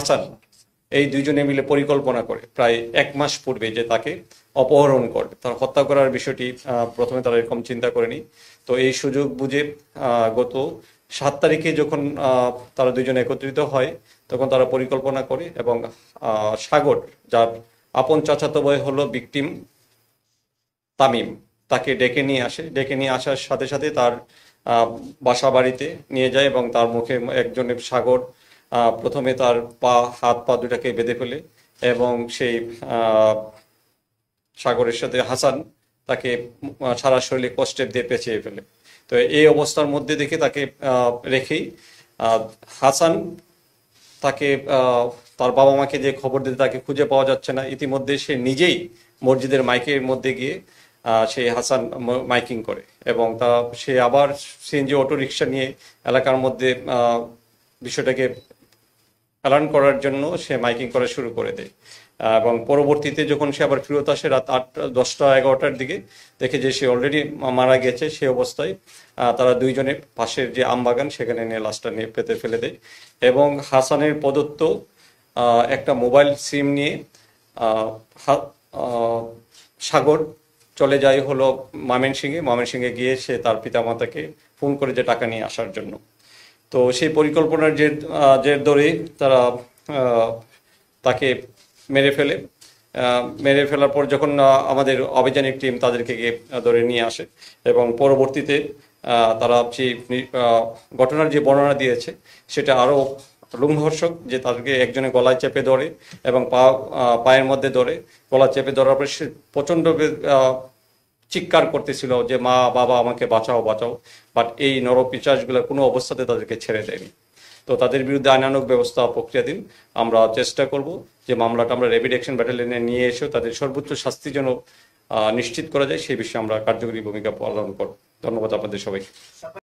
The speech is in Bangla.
হাসান এই দুইজনে মিলে পরিকল্পনা করে প্রায় 1 মাস পূর্বে যে তাকে অপহরণ করে, তার হত্যা করার বিষয়টি প্রথমে তারা এরকম চিন্তা করেনি। তো এই সুযোগ বুঝে গত 7 তারিখে যখন তারা দুইজন একত্রিত হয় তখন তারা পরিকল্পনা করে এবং সাগর, যার আপন চাচাতো ভাই হলো ভিকটিম তামিম, তাকে ডেকে নিয়ে আসে। ডেকে নিয়ে আসার সাথে সাথে তার বাসা বাড়িতে নিয়ে যায় এবং তার মুখে একজনের সাগর প্রথমে তার হাত পা দুটাকে বেঁধে ফেলে এবং সেই সাগরের সাথে হাসান তাকে সারা শরীরে কষ্টেপ দিয়ে পেঁচিয়ে ফেলে। তো এই অবস্থার মধ্যে দেখে তাকে রেখেই হাসান তাকে তার বাবা মাকে যে খবর দিতে তাকে খুঁজে পাওয়া যাচ্ছে না, ইতিমধ্যে সে নিজেই মসজিদের মাইকের মধ্যে গিয়ে সেই হাসান মাইকিং করে এবং সে আবার সিএনজি অটো রিক্সা নিয়ে এলাকার মধ্যে বিষয়টাকে অ্যালার্ন করার জন্য সে মাইকিং করা শুরু করে দেয় এবং পরবর্তীতে যখন সে আবার ফেরত আসে রাত 10টা-11টার দিকে, দেখে যে সে অলরেডি মারা গেছে। সে অবস্থায় তারা দুইজনে পাশের যে আমবাগান সেখানে নিয়ে লাশটা নিয়ে পেতে ফেলে দেয় এবং হাসানের প্রদত্ত একটা মোবাইল সিম নিয়ে সাগর চলে যায় হলো ময়মনসিংহে গিয়ে সে তার পিতামাতাকে ফোন করে যে টাকা নিয়ে আসার জন্য। তো সেই পরিকল্পনার যে ধরে তারা তাকে মেরে ফেলার পর যখন আমাদের অভিযানিক টিম তাদেরকে গিয়ে ধরে নিয়ে আসে এবং পরবর্তীতে তারা সেই ঘটনার যে বর্ণনা দিয়েছে সেটা আরও লোমহর্ষক, যে তাদেরকে একজনে গলায় চেপে ধরে এবং পায়ের মধ্যে ধরে গলা চেপে ধরার পর সে প্রচণ্ড চিৎকার করতেছিল যে মা বাবা আমাকে বাঁচাও বাঁচাও, বাট এই নরপিশাচগুলো কোনো অবস্থাতে তাদেরকে ছেড়ে দেয়নি। তো তাদের বিরুদ্ধে আইনানুগ ব্যবস্থা প্রক্রিয়াধীন। আমরা চেষ্টা করব যে মামলাটা আমরা র্যাপিড অ্যাকশন ব্যাটালিয়নে নিয়ে এসেও তাদের সর্বোচ্চ শাস্তি যেন নিশ্চিত করা যায় সেই বিষয়ে আমরা কার্যকরী ভূমিকা পালন করব। ধন্যবাদ আপনাদের সবাইকে।